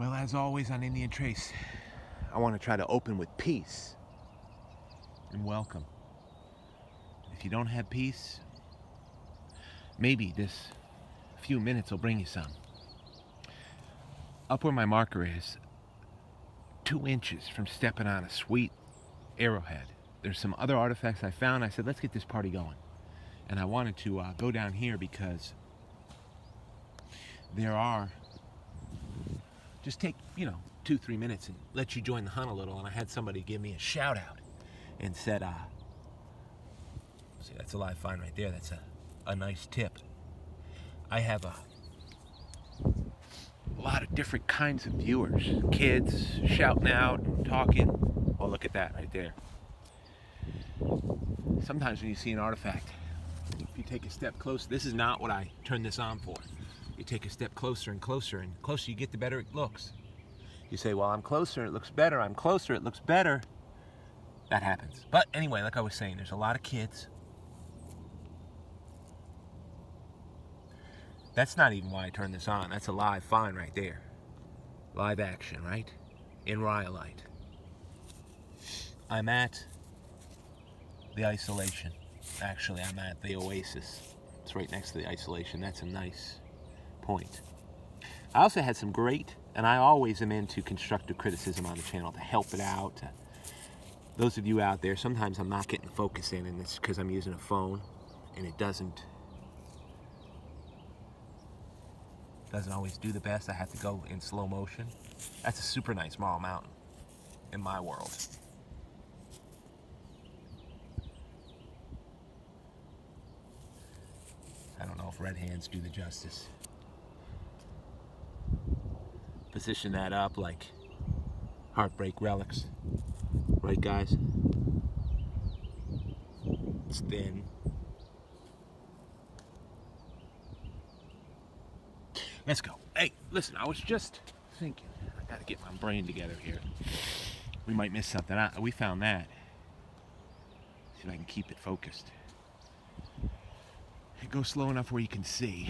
Well, as always on Indian Trace, I want to try to open with peace and welcome. If you don't have peace, maybe this few minutes will bring you some. Up where my marker is, 2 inches from stepping on a sweet arrowhead. There's some other artifacts I found. I said, let's get this party going. And I wanted to go down here because there are, just take, 2-3 minutes and let you join the hunt a little. And I had somebody give me a shout out and said, see, that's a live find right there. That's a nice tip. I have a lot of different kinds of viewers. Kids shouting out and talking. Oh, look at that right there. Sometimes when you see an artifact, if you take a step closer, this is not what I turned this on for. You take a step closer and closer, and the closer you get, the better it looks. You say, well, I'm closer, it looks better. I'm closer, it looks better. That happens. But anyway, like I was saying, there's a lot of kids. That's not even why I turned this on. That's a live find right there. Live action, right? In Rhyolite. I'm at the Isolation. Actually, I'm at the Oasis. It's right next to the Isolation. That's a nice point. I also had some great, and I always am into constructive criticism on the channel to help it out. Those of you out there, sometimes I'm not getting focus in, and it's because I'm using a phone, and it doesn't always do the best. I have to go in slow motion. That's a super nice Marl Mountain in my world. I don't know if red hands do the justice. Position that up like heartbreak relics. Right, guys? It's thin. Let's go. Hey, listen, I was just thinking. I gotta get my brain together here. We might miss something. We found that. See if I can keep it focused. And go slow enough where you can see.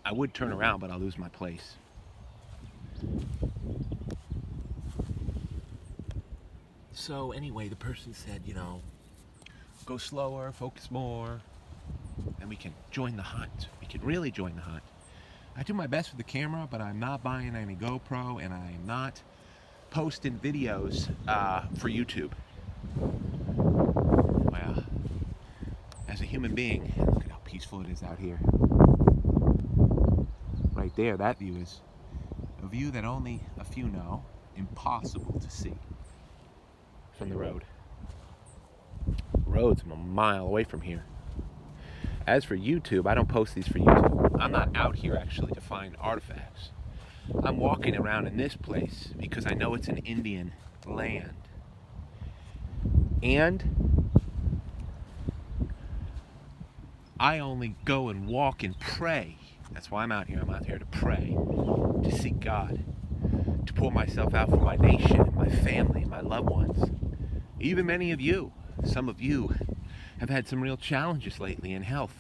I would turn around, but I'll lose my place. So anyway, the person said, go slower, focus more, and we can join the hunt. We can really join the hunt. I do my best with the camera, but I'm not buying any GoPro, and I'm not posting videos for YouTube. Well, as a human being, look at how peaceful it is out here. Right there, that view is a view that only a few know, impossible to see from the road. The road's a mile away from here. As for YouTube, I don't post these for YouTube. I'm not out here actually to find artifacts. I'm walking around in this place because I know it's an Indian land. And I only go and walk and pray. That's why I'm out here. I'm out here to pray, to seek God, to pour myself out for my nation, and my family, and my loved ones. Even many of you, some of you, have had some real challenges lately in health.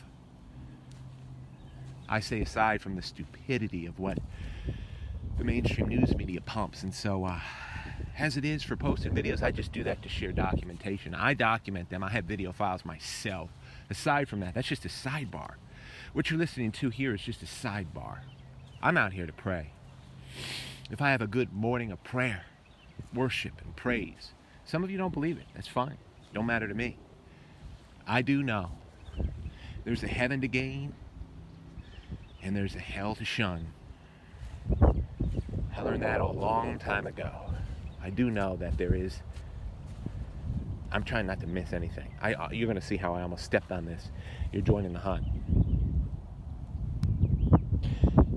I say aside from the stupidity of what the mainstream news media pumps. And so, as it is for posting videos, I just do that to share documentation. I document them. I have video files myself. Aside from that, that's just a sidebar. What you're listening to here is just a sidebar. I'm out here to pray. If I have a good morning of prayer, worship, and praise, some of you don't believe it. That's fine. Don't matter to me. I do know there's a heaven to gain and there's a hell to shun. I learned that a long time ago. I do know that there is. I'm trying not to miss anything. You're going to see how I almost stepped on this. You're joining the hunt.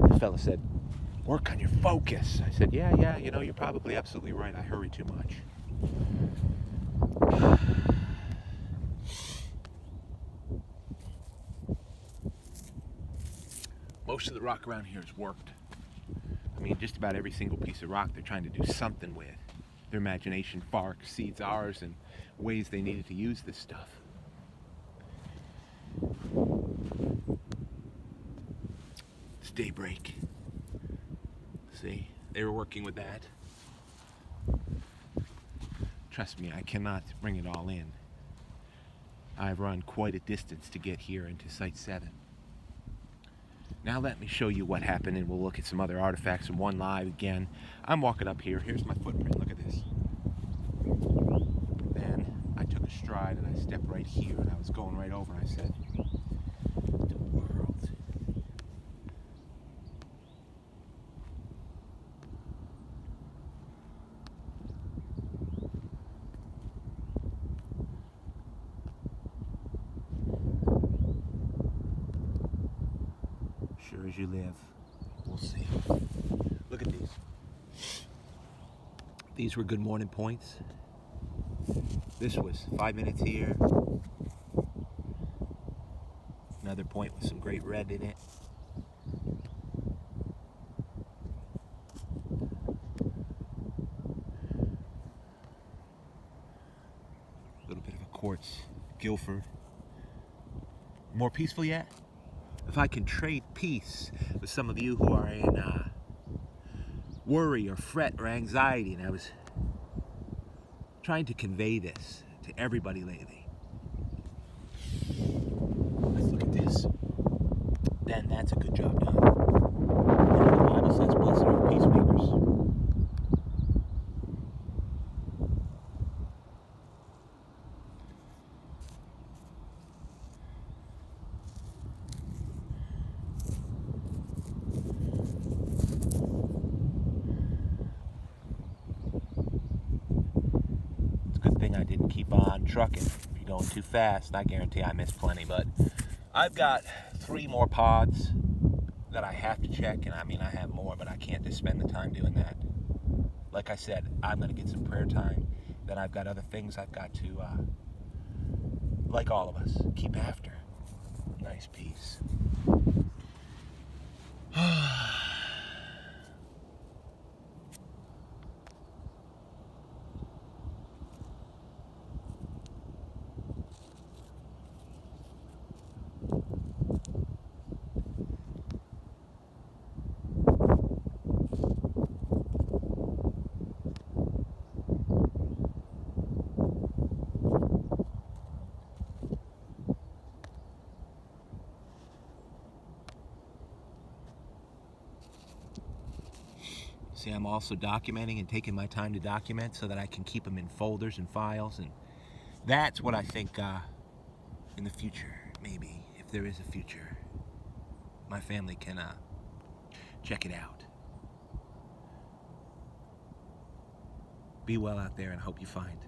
The fella said, work on your focus. I said, yeah, you're probably absolutely right. I hurry too much. Most of the rock around here is worked. I mean, just about every single piece of rock they're trying to do something with. Their imagination far exceeds ours in ways they needed to use this stuff. daybreak. See, they were working with that. Trust me, I cannot bring it all in. I've run quite a distance to get here into Site 7. Now let me show you what happened, and we'll look at some other artifacts from one live again. I'm walking up here. Here's my footprint. Look at this. Then I took a stride and I stepped right here, and I was going right over, and I said, the world. Sure as you live. We'll see. Look at these. These were good morning points. This was 5 minutes here. Another point with some great red in it. A little bit of a quartz Guilford. More peaceful yet? If I can trade peace with some of you who are in worry or fret or anxiety, and I was trying to convey this to everybody lately. Let's look at this. Then that's a good job done. The Bible says, blessed are peacemakers. Good thing I didn't keep on trucking. If you're going too fast, I guarantee I missed plenty. But I've got 3 more pods that I have to check, and I mean I have more, but I can't just spend the time doing that. Like I said, I'm going to get some prayer time. Then I've got other things I've got to, like all of us, keep after. Nice piece. See, I'm also documenting and taking my time to document so that I can keep them in folders and files, and that's what I think in the future, maybe, if there is a future, my family can check it out. Be well out there, and I hope you find